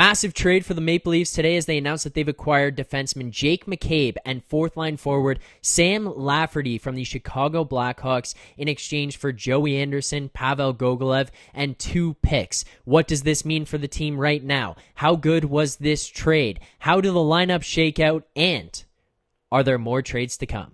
Massive trade for the Maple Leafs today as they announced that they've acquired defenseman Jake McCabe and fourth-line forward Sam Lafferty from the Chicago Blackhawks in exchange for Joey Anderson, Pavel Gogolev, and 2 picks. What does this mean for the team right now? How good was this trade? How do the lineups shake out? And are there more trades to come?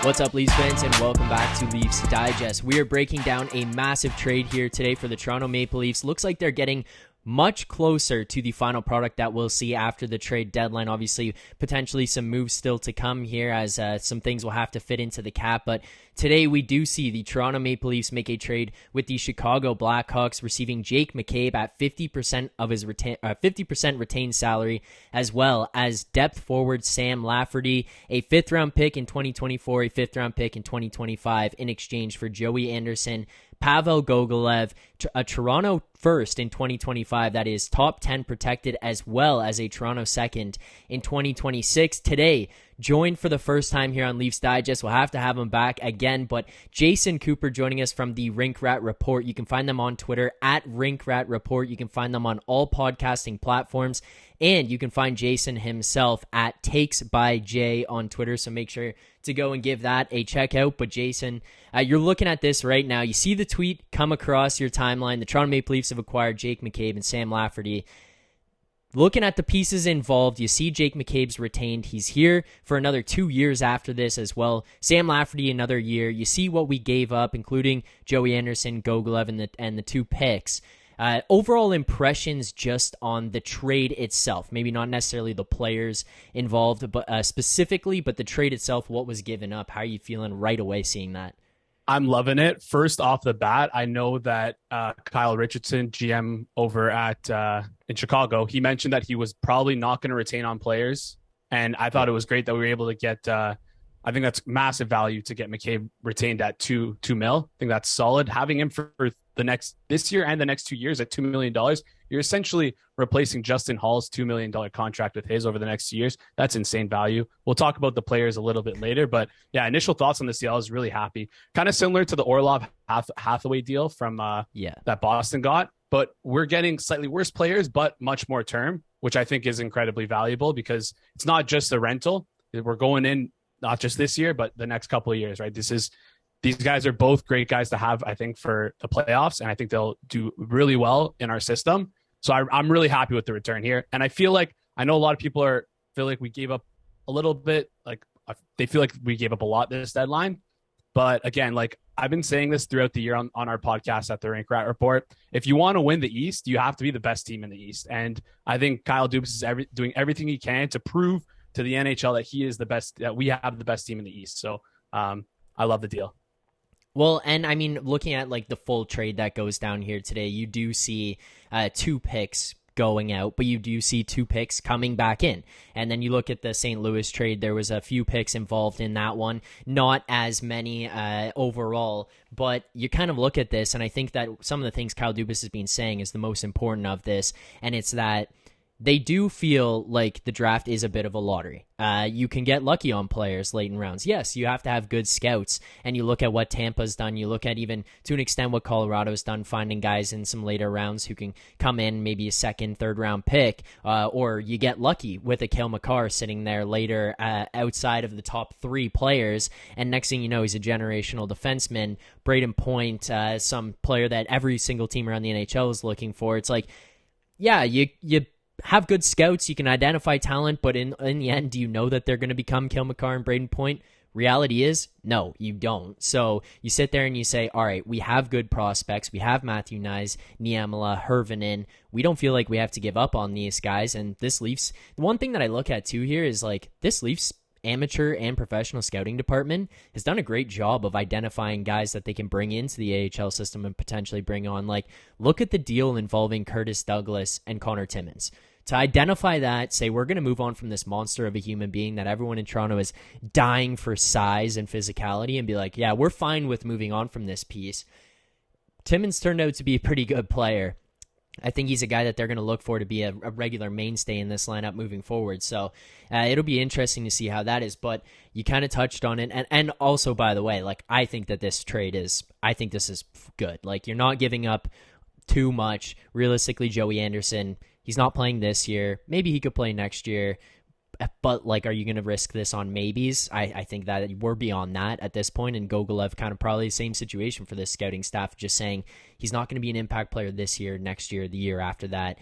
What's up, Leafs fans, and welcome back to Leafs Digest. We are breaking down a massive trade here today for the Toronto Maple Leafs. Looks like they're getting much closer to the final product that we'll see after the trade deadline. Obviously, potentially some moves still to come here as some things will have to fit into the cap. But today we do see the Toronto Maple Leafs make a trade with the Chicago Blackhawks, receiving Jake McCabe at 50% of his 50% retained salary, as well as depth forward Sam Lafferty, a 5th-round pick in 2024, a 5th-round pick in 2025 in exchange for Joey Anderson, Pavel Gogolev, a Toronto first in 2025 that is top 10 protected, as well as a Toronto second in 2026. Today, joined for the first time here on Leafs Digest. We'll have to have him back again, but Jason Cooper joining us from the Rink Rat Report. You can find them on Twitter at Rink Rat Report. You can find them on all podcasting platforms, and you can find Jason himself at Takes by Jay on Twitter, so make sure to go and give that a check out. But Jason, you're looking at this right now. You see the tweet come across your timeline. The Toronto Maple Leafs have acquired Jake McCabe and Sam Lafferty. Looking at the pieces involved, you see Jake McCabe's retained. He's here for another 2 years after this as well. Sam Lafferty, another year. You see what we gave up, including Joey Anderson, Gogolev, and the 2 picks. Overall impressions just on the trade itself. Maybe not necessarily the players involved, but specifically, but the trade itself, what was given up. How are you feeling right away seeing that? I'm loving it. First off the bat, I know that Kyle Richardson, GM over at in Chicago, he mentioned that he was probably not going to retain on players. And I thought it was great that we were able to get, I think that's massive value to get McCabe retained at $2 million. I think that's solid. Having him for this year and the next 2 years at $2 million, you're essentially replacing Justin Hall's $2 million contract with his over the next 2 years. That's insane value. We'll talk about the players a little bit later, but yeah, initial thoughts on this deal. I was really happy. Kind of similar to the Orlov Hathaway deal from that Boston got, but we're getting slightly worse players, but much more term, which I think is incredibly valuable because it's not just a rental. We're going in not just this year, but the next couple of years, right? These guys are both great guys to have, I think, for the playoffs, and I think they'll do really well in our system. So I'm really happy with the return here. And I feel like, I know a lot of people feel like we gave up a little bit, like they feel like we gave up a lot this deadline. But again, like I've been saying this throughout the year on our podcast at the Rink Rat Report, if you want to win the East, you have to be the best team in the East. And I think Kyle Dubas is doing everything he can to prove to the NHL that he is the best, that we have the best team in the East. So I love the deal. Well, and I mean, looking at like the full trade that goes down here today, you do see 2 picks going out, but you do see 2 picks coming back in. And then you look at the St. Louis trade, there was a few picks involved in that one, not as many overall, but you kind of look at this, and I think that some of the things Kyle Dubas has been saying is the most important of this, and it's that they do feel like the draft is a bit of a lottery. You can get lucky on players late in rounds. Yes, you have to have good scouts, and you look at what Tampa's done. You look at even, to an extent, what Colorado's done, finding guys in some later rounds who can come in, maybe a 2nd, 3rd-round pick, or you get lucky with a Cale Makar sitting there later outside of the top 3 players, and next thing you know, he's a generational defenseman. Braden Point, some player that every single team around the NHL is looking for. It's like, yeah, you have good scouts, you can identify talent, but in the end, do you know that they're going to become Cale Makar and Braden Point? Reality is, no, you don't. So you sit there and you say, all right, we have good prospects. We have Matthew Nyes, Niemela, Hervinen. We don't feel like we have to give up on these guys. And this Leafs, the one thing that I look at too here is like this Leafs amateur and professional scouting department has done a great job of identifying guys that they can bring into the AHL system and potentially bring on. Like, look at the deal involving Curtis Douglas and Connor Timmins. To identify that, say we're going to move on from this monster of a human being that everyone in Toronto is dying for size and physicality, and be like, yeah, we're fine with moving on from this piece. Timmins turned out to be a pretty good player. I think he's a guy that they're going to look for to be a regular mainstay in this lineup moving forward. So it'll be interesting to see how that is. But you kind of touched on it. And also, by the way, like I think that this is good. Like, you're not giving up too much. Realistically, Joey Anderson, he's not playing this year. Maybe he could play next year. But, like, are you going to risk this on maybes? I think that we're beyond that at this point, and Gogolev kind of probably the same situation for this scouting staff, just saying he's not going to be an impact player this year, next year, the year after that.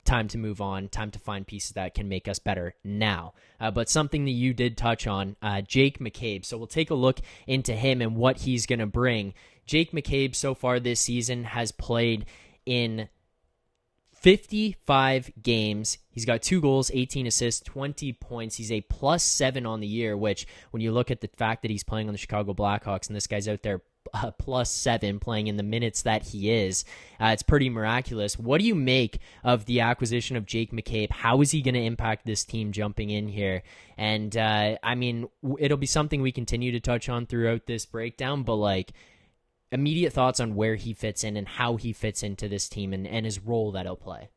Time to move on, time to find pieces that can make us better now. But something that you did touch on, Jake McCabe. So we'll take a look into him and what he's going to bring. Jake McCabe so far this season has played in 55 games. He's got 2 goals, 18 assists, 20 points. He's a +7 on the year, which when you look at the fact that he's playing on the Chicago Blackhawks and this guy's out there +7 playing in the minutes that he is, it's pretty miraculous. What do you make of the acquisition of Jake McCabe? How is he going to impact this team jumping in here? And I mean, it'll be something we continue to touch on throughout this breakdown, but like, immediate thoughts on where he fits in and how he fits into this team and his role that he'll play.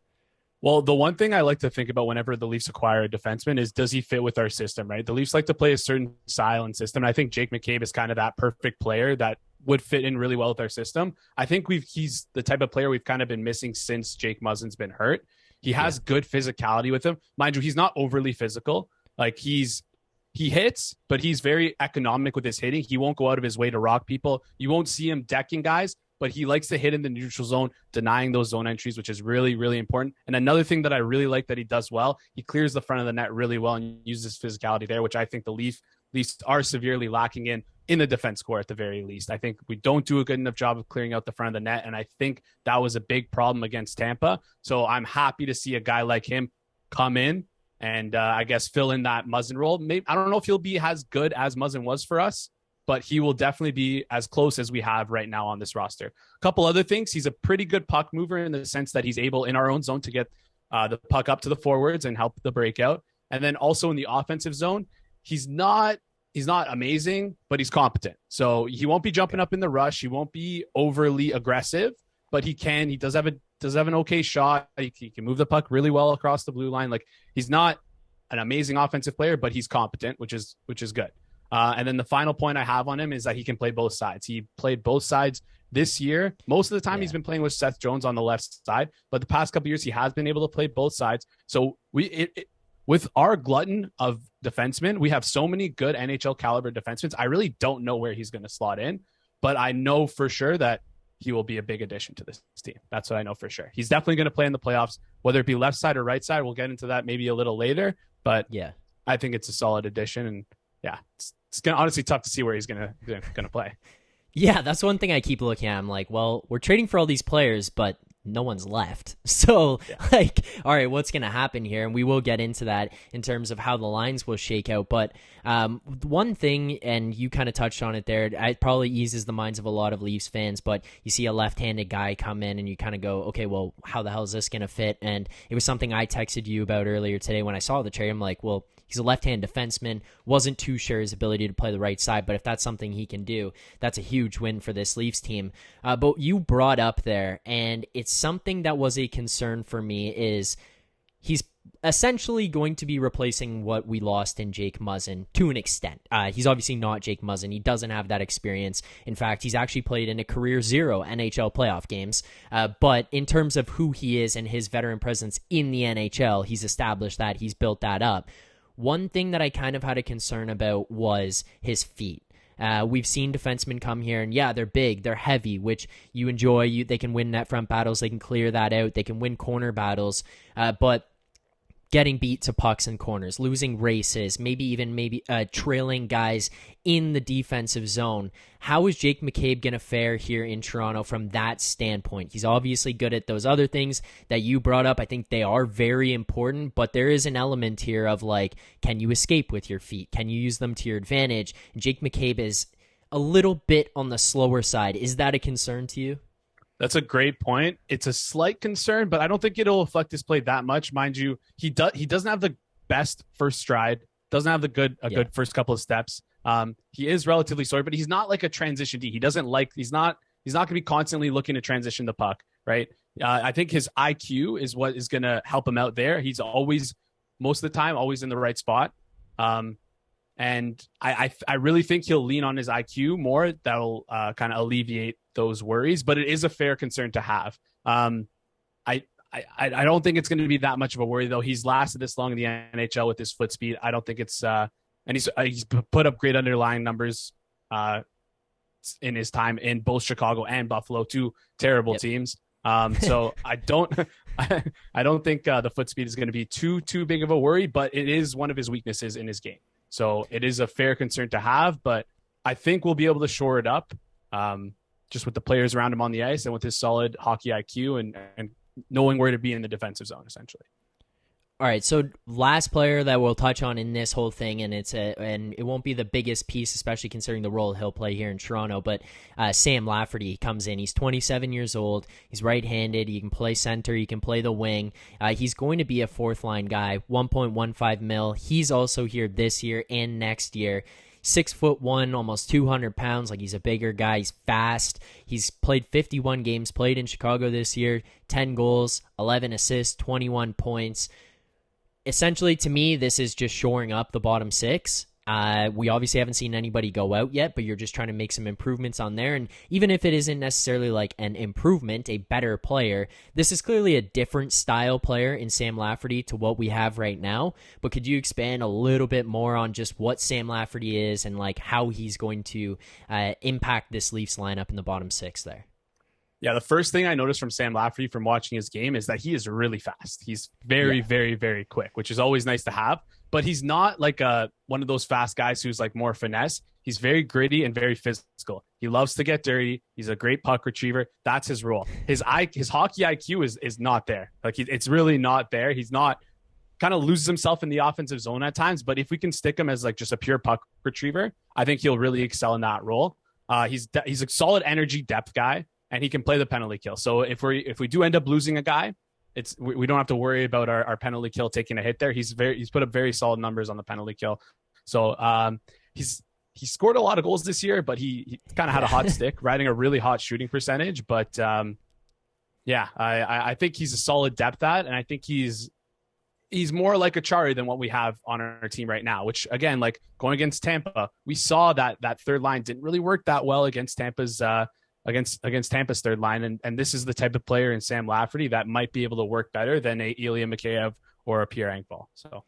Well, the one thing I like to think about whenever the Leafs acquire a defenseman is, does he fit with our system, right? The Leafs like to play a certain style and system. And I think Jake McCabe is kind of that perfect player that would fit in really well with our system. I think he's the type of player we've kind of been missing since Jake Muzzin's been hurt. He has good physicality with him. Mind you, he's not overly physical. Like, he hits, but he's very economic with his hitting. He won't go out of his way to rock people. You won't see him decking guys, but he likes to hit in the neutral zone, denying those zone entries, which is really, really important. And another thing that I really like that he does well, he clears the front of the net really well and uses physicality there, which I think the Leafs are severely lacking in the defense core at the very least. I think we don't do a good enough job of clearing out the front of the net, and I think that was a big problem against Tampa. So I'm happy to see a guy like him come in and I guess fill in that Muzzin role. Maybe, I don't know if he'll be as good as Muzzin was for us, but he will definitely be as close as we have right now on this roster. A couple other things. He's a pretty good puck mover in the sense that he's able in our own zone to get the puck up to the forwards and help the breakout. And then also in the offensive zone, he's not amazing, but he's competent. So he won't be jumping up in the rush. He won't be overly aggressive, but he does have an okay shot. He can move the puck really well across the blue line. Like, he's not an amazing offensive player, but he's competent, which is good. And then the final point I have on him is that he can play both sides. He played both sides this year. Most of the time he's been playing with Seth Jones on the left side, but the past couple of years he has been able to play both sides. So with our glutton of defensemen, we have so many good NHL caliber defensemen. I really don't know where he's going to slot in, but I know for sure that he will be a big addition to this team. That's what I know for sure. He's definitely going to play in the playoffs, whether it be left side or right side. We'll get into that maybe a little later, but I think it's a solid addition. And it's honestly tough to see where he's going to play. Yeah, that's one thing I keep looking at. I'm like, well, we're trading for all these players, but no one's left. So, all right, what's going to happen here? And we will get into that in terms of how the lines will shake out. But one thing, and you kind of touched on it there, it probably eases the minds of a lot of Leafs fans, but you see a left-handed guy come in and you kind of go, okay, well, how the hell is this going to fit? And it was something I texted you about earlier today when I saw the trade. I'm like, well, he's a left-hand defenseman, wasn't too sure his ability to play the right side, but if that's something he can do, that's a huge win for this Leafs team. But you brought up there, and it's something that was a concern for me, is he's essentially going to be replacing what we lost in Jake Muzzin to an extent. He's obviously not Jake Muzzin. He doesn't have that experience. In fact, he's actually played in a career 0 NHL playoff games. But in terms of who he is and his veteran presence in the NHL, he's established that. He's built that up. One thing that I kind of had a concern about was his feet. We've seen defensemen come here, and they're big, they're heavy, which you enjoy. They can win net front battles, they can clear that out, they can win corner battles, but getting beat to pucks and corners, losing races, maybe trailing guys in the defensive zone. How is Jake McCabe going to fare here in Toronto from that standpoint? He's obviously good at those other things that you brought up. I think they are very important, but there is an element here of like, can you escape with your feet? Can you use them to your advantage? And Jake McCabe is a little bit on the slower side. Is that a concern to you? That's a great point. It's a slight concern, but I don't think it'll affect his play that much. Mind you, he doesn't have the best first stride, doesn't have good first couple of steps. He is relatively slow, but he's not like a transition D. He's not going to be constantly looking to transition the puck, right? I think his IQ is what is going to help him out there. He's always, most of the time, always in the right spot. And I really think he'll lean on his IQ more. That'll kind of alleviate those worries, but it is a fair concern to have. I don't think it's going to be that much of a worry, though. He's lasted this long in the NHL with his foot speed. I don't think it's and he's put up great underlying numbers in his time in both Chicago and Buffalo, two terrible teams. So I don't think the foot speed is going to be too big of a worry, but it is one of his weaknesses in his game. So it is a fair concern to have, but I think we'll be able to shore it up just with the players around him on the ice and with his solid hockey IQ and knowing where to be in the defensive zone, essentially. All right, so last player that we'll touch on in this whole thing, and it won't be the biggest piece, especially considering the role he'll play here in Toronto, but Sam Lafferty comes in. He's 27 years old. He's right-handed. He can play center. He can play the wing. He's going to be a fourth-line guy, 1.15 mil. He's also here this year and next year. 6'1", almost 200 pounds. Like, he's a bigger guy. He's fast. He's played 51 games, played in Chicago this year, 10 goals, 11 assists, 21 points. Essentially, to me, this is just shoring up the bottom six. We obviously haven't seen anybody go out yet, but you're just trying to make some improvements on there. And even if it isn't necessarily like an improvement, a better player, this is clearly a different style player in Sam Lafferty to what we have right now. But could you expand a little bit more on just what Sam Lafferty is and like how he's going to impact this Leafs lineup in the bottom six there? Yeah, the first thing I noticed from Sam Lafferty from watching his game is that he is really fast. He's very, very, very quick, which is always nice to have. But he's not like one of those fast guys who's like more finesse. He's very gritty and very physical. He loves to get dirty. He's a great puck retriever. That's his role. His hockey IQ is not there. Like it's really not there. He's not kind of loses himself in the offensive zone at times. But if we can stick him as like just a pure puck retriever, I think he'll really excel in that role. He's a solid energy depth guy. And he can play the penalty kill. So if we do end up losing a guy, we don't have to worry about our penalty kill taking a hit there. He's put up very solid numbers on the penalty kill. So he scored a lot of goals this year, but he kind of had a hot stick, riding a really hot shooting percentage. But I think he's a solid depth at, and I think he's more like a Chari than what we have on our team right now, which again, like going against Tampa, we saw that third line didn't really work that well against Tampa's against Tampa's third line. And this is the type of player in Sam Lafferty that might be able to work better than a Ilya Mikheyev or a Pierre Engvall. So.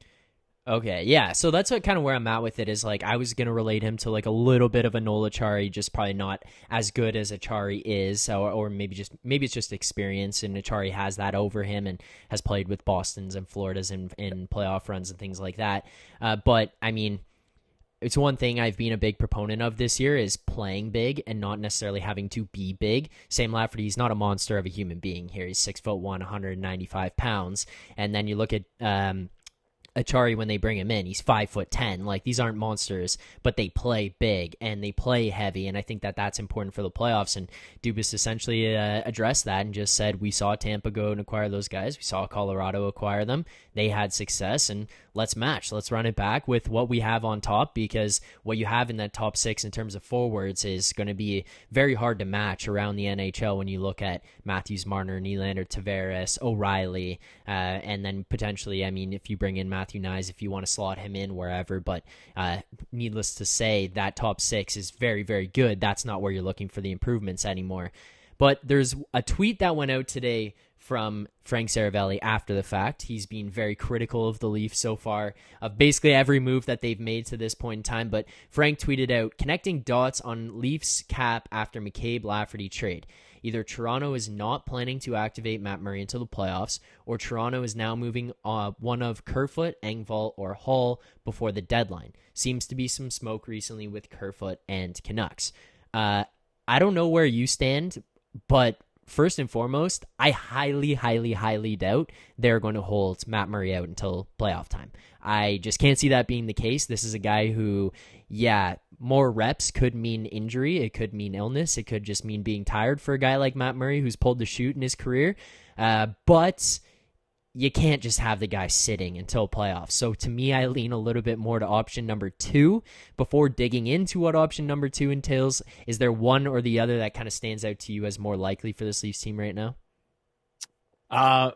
Okay, yeah. So that's kind of where I'm at with it is like I was going to relate him to like a little bit of a Nola Chari, just probably not as good as a Chari is, or maybe it's just experience, and Chari has that over him and has played with Bostons and Floridas in playoff runs and things like that. But I mean, it's one thing I've been a big proponent of this year is playing big and not necessarily having to be big. Sam Lafferty's not a monster of a human being here. He's 6'1", 195 pounds. And then you look at Achari when they bring him in, he's 5'10". Like, these aren't monsters, but they play big and they play heavy, and I think that's important for the playoffs. And Dubas essentially addressed that and just said, we saw Tampa go and acquire those guys. We saw Colorado acquire them. They had success, and let's match. Let's run it back with what we have on top, because what you have in that top six in terms of forwards is going to be very hard to match around the NHL when you look at Matthews, Marner, Nylander, Tavares, O'Reilly, and then potentially, I mean, if you bring in Matthew Nyes, if you want to slot him in wherever, but needless to say, that top six is very, very good. That's not where you're looking for the improvements anymore. But there's a tweet that went out today from Frank Saravelli after the fact. He's been very critical of the Leafs so far, of basically every move that they've made to this point in time. But Frank tweeted out, connecting dots on Leafs cap after McCabe Lafferty trade. Either Toronto is not planning to activate Matt Murray until the playoffs, or Toronto is now moving one of Kerfoot, Engvall, or Hall before the deadline. Seems to be some smoke recently with Kerfoot and Canucks. I don't know where you stand, but first and foremost, I highly, highly, highly doubt they're going to hold Matt Murray out until playoff time. I just can't see that being the case. This is a guy who, more reps could mean injury. It could mean illness. It could just mean being tired for a guy like Matt Murray who's pulled the chute in his career. But you can't just have the guy sitting until playoffs. So to me, I lean a little bit more to option number 2. Before digging into what option number 2 entails, is there one or the other that kind of stands out to you as more likely for this Leafs team right now?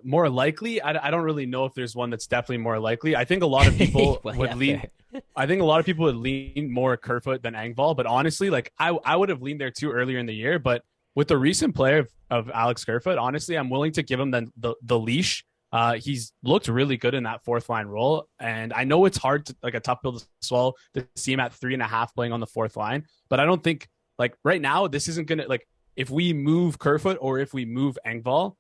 More likely? I don't really know if there's one that's definitely more likely. I think a lot of people would lean. I think a lot of people would lean more Kerfoot than Engvall, but honestly, like I would have leaned there too earlier in the year. But with the recent play of Alex Kerfoot, honestly, I'm willing to give him the leash. He's looked really good in that fourth line role. And I know it's hard to, like, a tough pill to swallow to see him at 3.5 playing on the fourth line. But I don't think, like, right now, this isn't going to, like, if we move Kerfoot or if we move Engvall,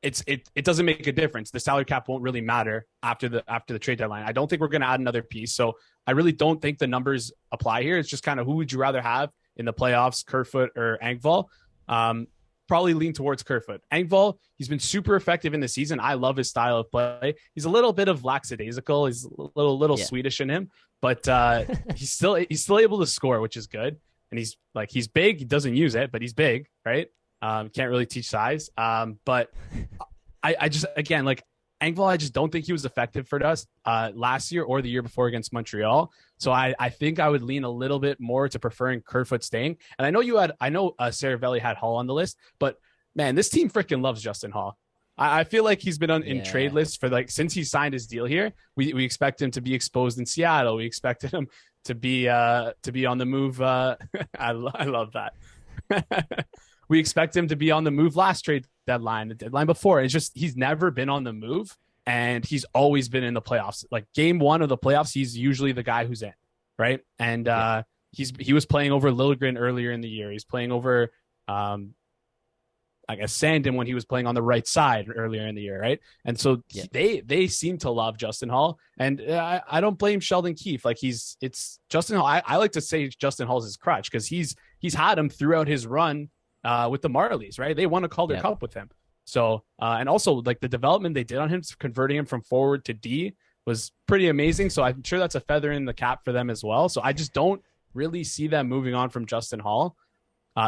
it doesn't make a difference. The salary cap won't really matter after the trade deadline. I don't think we're going to add another piece. So I really don't think the numbers apply here. It's just kind of who would you rather have in the playoffs, Kerfoot or Engvall? Probably lean towards Kerfoot. Engvall, he's been super effective in the season. I love his style of play. He's a little bit of lackadaisical. He's a little Swedish in him, but he's still able to score, which is good. And he's big. He doesn't use it, but he's big, right? Can't really teach size. But I just, again, like, Engvall, I just don't think he was effective for us last year or the year before against Montreal. So I think I would lean a little bit more to preferring Kerfoot staying. And I know Saravelli had Hall on the list, but man, this team freaking loves Justin Hall. I feel like he's been in trade lists for, like, since he signed his deal here. We expect him to be exposed in Seattle. We expected him to be on the move. I love that. We expect him to be on the move last trade deadline, the deadline before. It's just he's never been on the move, and he's always been in the playoffs. Like, game one of the playoffs, he's usually the guy who's in, right? And he was playing over Liljegren earlier in the year. He's playing over, I guess, Sandin when he was playing on the right side earlier in the year, right? And so they seem to love Justin Hall, and I don't blame Sheldon Keefe. Like, it's Justin Hall. I like to say Justin Hall's his crutch because he's had him throughout his run with the Marlies, right? They won a Calder Cup with him. So, and also, like, the development they did on him, converting him from forward to D, was pretty amazing. So I'm sure that's a feather in the cap for them as well. So I just don't really see them moving on from Justin Hall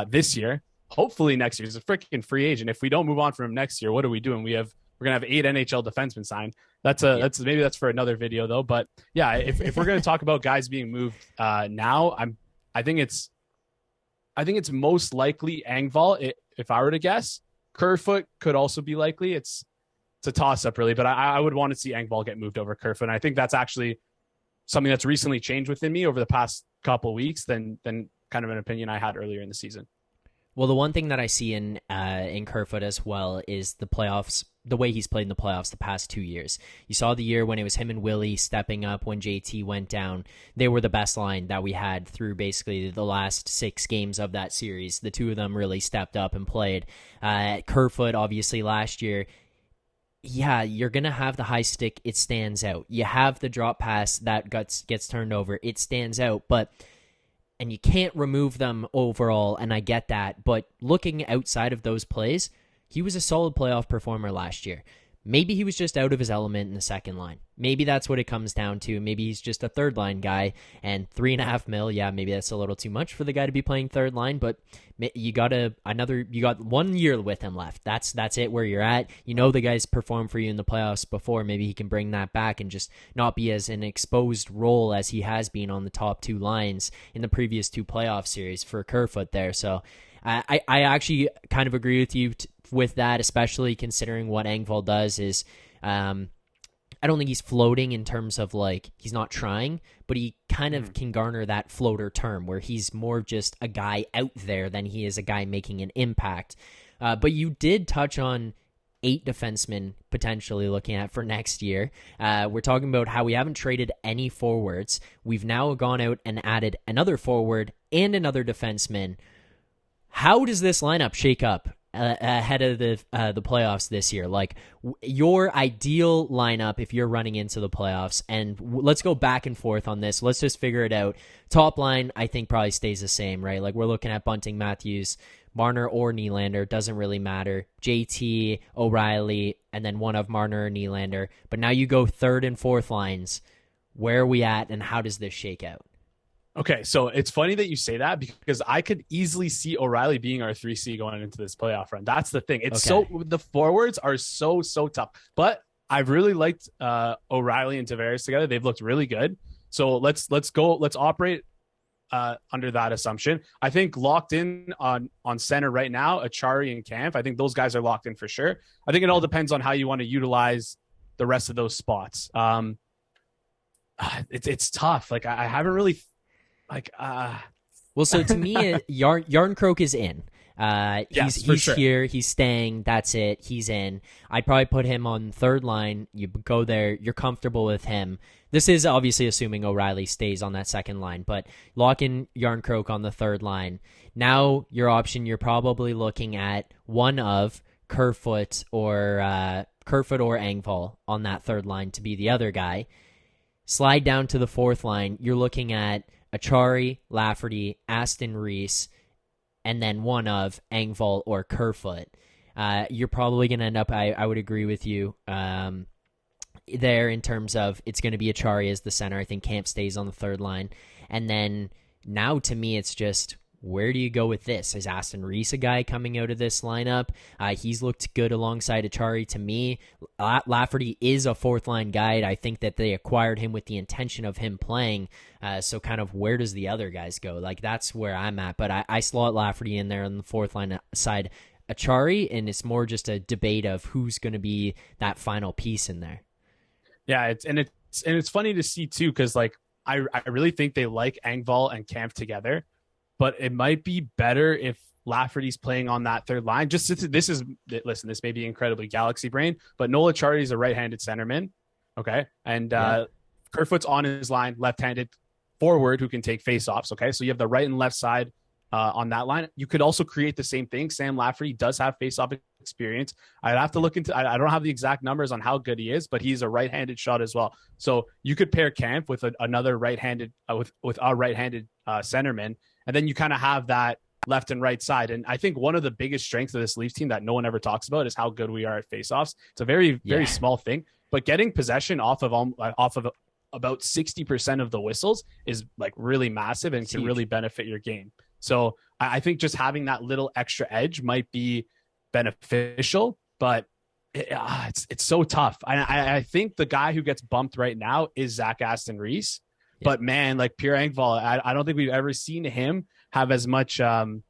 this year. Hopefully next year. He's a freaking free agent. If we don't move on from him next year, what are we doing? We're gonna have 8 NHL defensemen signed. That's maybe that's for another video though. But yeah, if we're gonna talk about guys being moved now, I think it's most likely Engvall, if I were to guess. Kerfoot could also be likely. It's a toss-up, really, but I would want to see Engvall get moved over Kerfoot. And I think that's actually something that's recently changed within me over the past couple of weeks than kind of an opinion I had earlier in the season. Well, the one thing that I see in Kerfoot as well is the playoffs, the way he's played in the playoffs the past 2 years. You saw the year when it was him and Willie stepping up when JT went down. They were the best line that we had through basically the last 6 games of that series. The two of them really stepped up and played. Kerfoot, obviously, last year, yeah, you're going to have the high stick. It stands out. You have the drop pass that gets turned over. It stands out, and you can't remove them overall, and I get that. But looking outside of those plays, he was a solid playoff performer last year. Maybe he was just out of his element in the second line. Maybe that's what it comes down to. Maybe he's just a third line guy, and $3.5 million. Yeah, maybe that's a little too much for the guy to be playing third line. But you got 1 year with him left. That's it where you're at. You know the guy's performed for you in the playoffs before. Maybe he can bring that back and just not be as an exposed role as he has been on the top 2 lines in the previous 2 playoff series for Kerfoot there. So I actually kind of agree with you with that, especially considering what Engvall does is I don't think he's floating in terms of, like, he's not trying, but he kind of can garner that floater term where he's more just a guy out there than he is a guy making an impact. But you did touch on 8 defensemen potentially looking at for next year. We're talking about how we haven't traded any forwards. We've now gone out and added another forward and another defenseman. How does this lineup shake up ahead of the playoffs this year? Like, your ideal lineup if you're running into the playoffs, and let's go back and forth on this. Let's just figure it out. Top line, I think, probably stays the same, right? Like, we're looking at Bunting, Matthews, Marner or Nylander, doesn't really matter. JT, O'Reilly, and then one of Marner or Nylander. But now you go third and fourth lines. Where are we at, and how does this shake out? Okay, so it's funny that you say that because I could easily see O'Reilly being our 3C going into this playoff run. That's the thing. It's the forwards are so tough. But I've really liked O'Reilly and Tavares together. They've looked really good. So let's operate under that assumption. I think locked in on center right now, Achari and Kampf. I think those guys are locked in for sure. I think it all depends on how you want to utilize the rest of those spots. It's tough. Like I haven't really. Well, so to me, Yarncroke is in. He's sure. here. He's staying. That's it. He's in. I'd probably put him on third line. You go there. You're comfortable with him. This is obviously assuming O'Reilly stays on that second line, but lock in Yarncroke on the third line. Now your option, you're probably looking at one of Kerfoot or Engvall on that third line to be the other guy. Slide down to the fourth line. You're looking at Achari, Lafferty, Aston Reese, and then one of Engvall or Kerfoot. You're probably going to end up, I would agree with you, there in terms of it's going to be Achari as the center. I think Camp stays on the third line. And then now to me, it's just, where do you go with this? Is Aston Reese a guy coming out of this lineup? He's looked good alongside Achari to me. Lafferty is a fourth-line guy. I think that they acquired him with the intention of him playing. So kind of where does the other guys go? Like, that's where I'm at. But I slot Lafferty in there on the fourth-line side. Achari, and it's more just a debate of who's going to be that final piece in there. Yeah, it's funny to see, too, because, like, I really think they like Engvall and Camp together. But it might be better if Lafferty's playing on that third line. This may be incredibly galaxy brain, but Noel Acciari is a right-handed centerman. Okay. And Kerfoot's on his line, left-handed forward who can take faceoffs. Okay. So you have the right and left side on that line. You could also create the same thing. Sam Lafferty does have faceoff experience. I'd have to look into, I don't have the exact numbers on how good he is, but he's a right-handed shot as well. So you could pair Camp with another right-handed, with a right-handed centerman. And then you kind of have that left and right side. And I think one of the biggest strengths of this Leafs team that no one ever talks about is how good we are at faceoffs. It's a very, very small thing, but getting possession off of about 60% of the whistles is like really massive and can really benefit your game. So I think just having that little extra edge might be beneficial, but it's so tough. I think the guy who gets bumped right now is Zach Aston Reese. But man, like Pierre Engvall, I don't think we've ever seen him have as much, have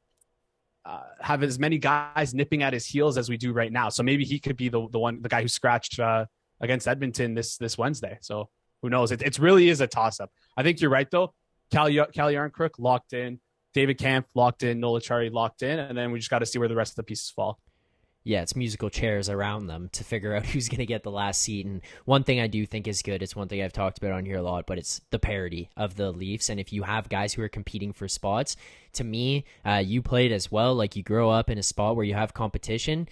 as many guys nipping at his heels as we do right now. So maybe he could be the guy who scratched against Edmonton this Wednesday. So who knows? It really is a toss up. I think you're right though. Cal Yarncrook locked in, David Camp locked in, Noel Acciari locked in, and then we just got to see where the rest of the pieces fall. Yeah, it's musical chairs around them to figure out who's going to get the last seat. And one thing I do think is good, it's one thing I've talked about on here a lot, but it's the parity of the Leafs. And if you have guys who are competing for spots, to me, you played as well. Like, you grow up in a spot where you have competition.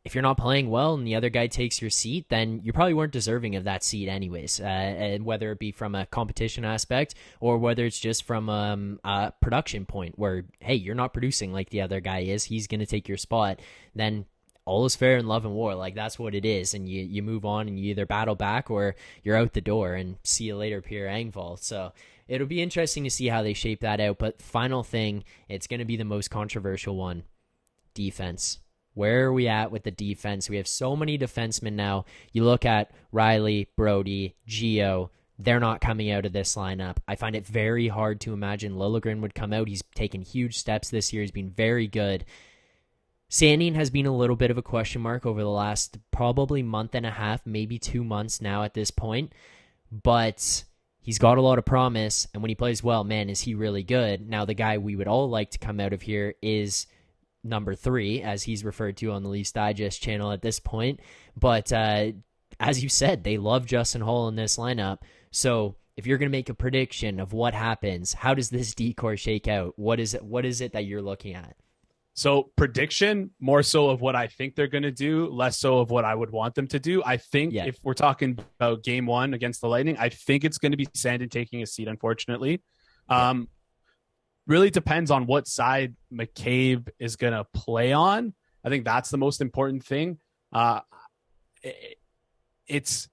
If you're not playing well and the other guy takes your seat, then you probably weren't deserving of that seat anyways. And whether it be from a competition aspect or whether it's just from a production point where, hey, you're not producing like the other guy is, he's going to take your spot, then all is fair in love and war. Like, that's what it is. And you move on and you either battle back or you're out the door, and see you later, Pierre Engvall. So it'll be interesting to see how they shape that out. But final thing, it's going to be the most controversial one. Defense. Where are we at with the defense? We have so many defensemen now. You look at Riley, Brody, Gio. They're not coming out of this lineup. I find it very hard to imagine Liljegren would come out. He's taken huge steps this year. He's been very good. Sandin has been a little bit of a question mark over the last probably month and a half, maybe 2 months now at this point. But he's got a lot of promise, and when he plays well, man, is he really good. Now, the guy we would all like to come out of here is number 3, as he's referred to on the Leafs Digest channel at this point. But as you said, they love Justin Holl in this lineup. So if you're going to make a prediction of what happens, how does this decor shake out? What is it that you're looking at? So prediction, more so of what I think they're going to do, less so of what I would want them to do. I think if we're talking about game 1 against the Lightning, I think it's going to be Sandin taking a seat, unfortunately. Really depends on what side McCabe is going to play on. I think that's the most important thing. It's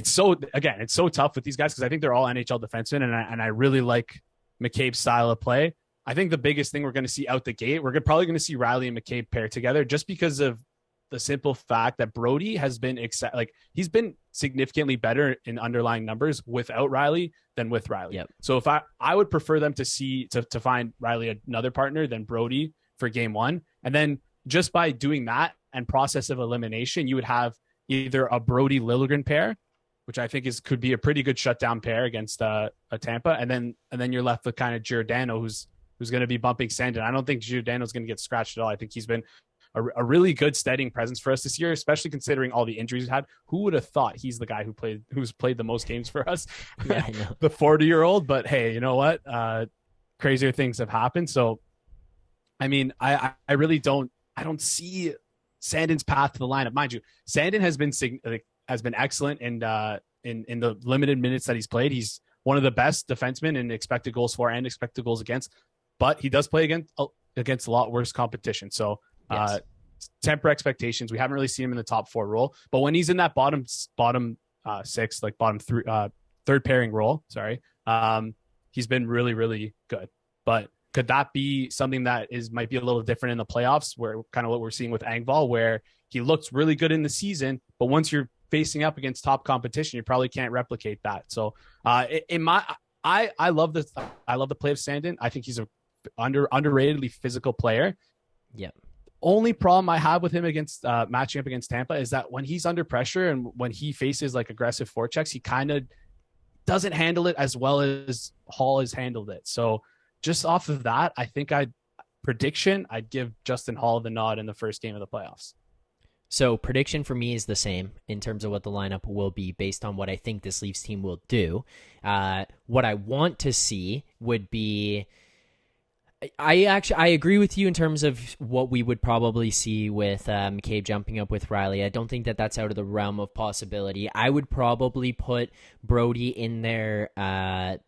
so tough with these guys because I think they're all NHL defensemen, and I really like McCabe's style of play. I think the biggest thing we're going to see out the gate, we're probably going to see Riley and McCabe pair together just because of the simple fact that Brody has been he's been significantly better in underlying numbers without Riley than with Riley. Yep. So if I would prefer them to find Riley another partner than Brody for game 1. And then just by doing that and process of elimination, you would have either a Brody Liljegren pair which I think could be a pretty good shutdown pair against a Tampa, and then you're left with kind of Giordano, who's going to be bumping Sandin. I don't think Giordano's going to get scratched at all. I think he's been a really good steadying presence for us this year, especially considering all the injuries he's had. Who would have thought he's the guy who's played the most games for us? Yeah, I know. The 40-year-old. But hey, you know what? Crazier things have happened. So, I mean, I really don't see Sandin's path to the lineup. Mind you, Sandin has been excellent in the limited minutes that he's played. He's one of the best defensemen in expected goals for and expected goals against, but he does play against a lot worse competition. So yes. Temper expectations. We haven't really seen him in the top 4 role, but when he's in that bottom 6, like bottom 3, third pairing role, he's been really, really good. But could that be something that might be a little different in the playoffs, where kind of what we're seeing with Engvall, where he looks really good in the season, but once you're facing up against top competition, you probably can't replicate that. So I love the play of Sandin. I think he's a underratedly physical player. Yeah. Only problem I have with him against matching up against Tampa is that when he's under pressure and when he faces like aggressive forechecks, he kind of doesn't handle it as well as Hall has handled it. So just off of that, I think I'd give Justin Hall the nod in the first game of the playoffs. So prediction for me is the same in terms of what the lineup will be based on what I think this Leafs team will do. What I want to see would be, I agree with you in terms of what we would probably see with McCabe jumping up with Riley. I don't think that that's out of the realm of possibility. I would probably put Brody in there. In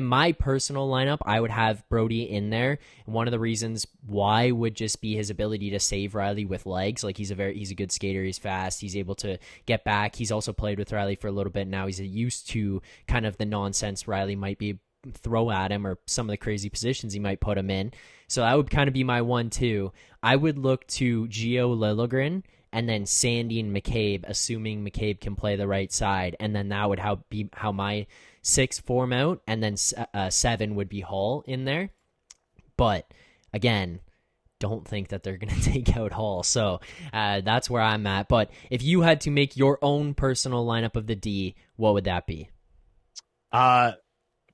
my personal lineup, I would have Brody in there. And one of the reasons why would just be his ability to save Riley with legs. Like he's a good skater. He's fast. He's able to get back. He's also played with Riley for a little bit now. He's used to kind of the nonsense Riley might be throw at him or some of the crazy positions he might put him in. So that would kind of be my 1-2. I would look to Gio Liljegren and then Sandy and McCabe, assuming McCabe can play the right side. And then that would be how my 6 form out. And then 7 would be Hall in there. But again, don't think that they're going to take out Hall. So that's where I'm at. But if you had to make your own personal lineup of the D, what would that be?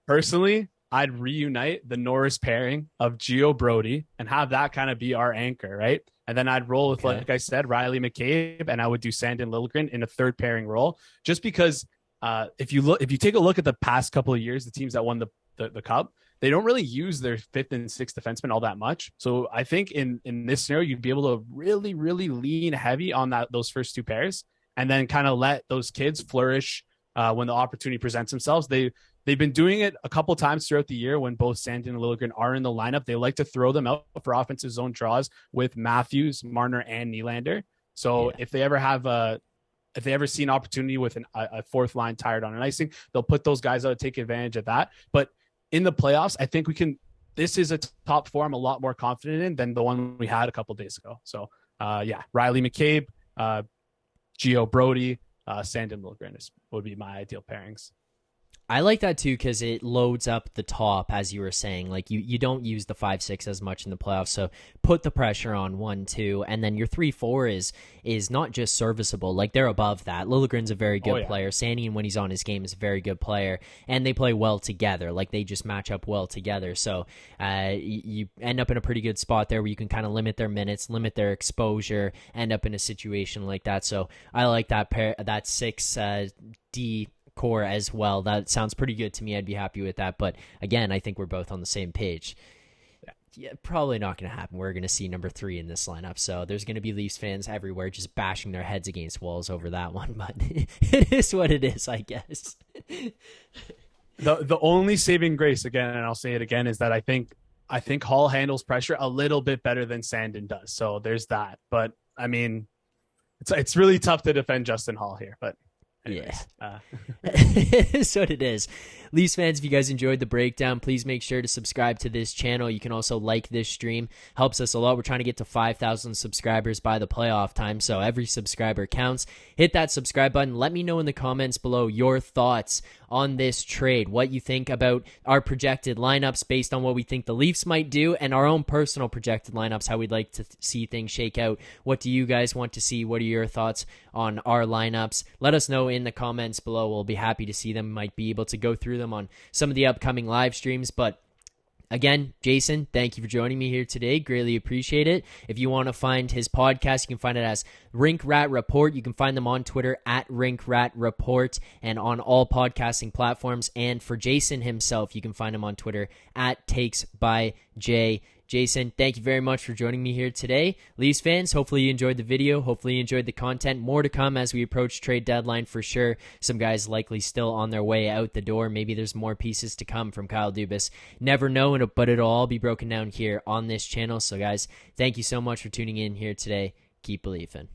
Personally, I'd reunite the Norris pairing of Gio Brody and have that kind of be our anchor, right? And then I'd roll with, like I said, Riley McCabe, and I would do Sandin Liljegren in a third pairing role. Just because if you take a look at the past couple of years, the teams that won the cup, they don't really use their 5th and 6th defensemen all that much. So I think in this scenario, you'd be able to really, really lean heavy on those first 2 pairs, and then kind of let those kids flourish when the opportunity presents themselves. They've been doing it a couple times throughout the year when both Sandin and Liljegren are in the lineup. They like to throw them out for offensive zone draws with Matthews, Marner, and Nylander. So if they ever see an opportunity with a 4th line tired on an icing, they'll put those guys out to take advantage of that. But in the playoffs, I think this is a top 4 I'm a lot more confident in than the one we had a couple days ago. So Riley McCabe, Gio Brody, Sandin Liljegren would be my ideal pairings. I like that too because it loads up the top, as you were saying. Like you don't use the 5-6 as much in the playoffs, so put the pressure on 1-2, and then your 3-4 is not just serviceable. Like they're above that. Liljegren's a very good player. Sandy, when he's on his game, is a very good player, and they play well together. Like they just match up well together. So you end up in a pretty good spot there where you can kind of limit their minutes, limit their exposure, end up in a situation like that. So I like that pair, that 6 D core as well. That sounds pretty good to me. I'd be happy with that. But again, I think we're both on the same page. Yeah, probably not going to happen. We're going to see number 3 in this lineup. So there's going to be Leafs fans everywhere just bashing their heads against walls over that one. But it is what it is, I guess. The only saving grace, again, and I'll say it again, is that I think Hall handles pressure a little bit better than Sandin does. So there's that. But I mean, it's really tough to defend Justin Hall here. But Anyways, It's what it is. Leafs fans, if you guys enjoyed the breakdown, please make sure to subscribe to this channel. You can also like this stream. Helps us a lot. We're trying to get to 5,000 subscribers by the playoff time, so every subscriber counts. Hit that subscribe button. Let me know in the comments below your thoughts on this trade, what you think about our projected lineups based on what we think the Leafs might do, and our own personal projected lineups, how we'd like to see things shake out. What do you guys want to see? What are your thoughts on our lineups? Let us know in the comments below. We'll be happy to see them. Might be able to go through them on some of the upcoming live streams. But again, Jason, thank you for joining me here today. Greatly appreciate it. If you want to find his podcast, you can find it as Rink Rat Report. You can find them on Twitter at Rink Rat Report and on all podcasting platforms. And for Jason himself, you can find him on Twitter at Takes by Jay. Jason, thank you very much for joining me here today. Leafs fans, hopefully you enjoyed the video. Hopefully you enjoyed the content. More to come as we approach trade deadline for sure. Some guys likely still on their way out the door. Maybe there's more pieces to come from Kyle Dubas. Never know, but it'll all be broken down here on this channel. So guys, thank you so much for tuning in here today. Keep believing.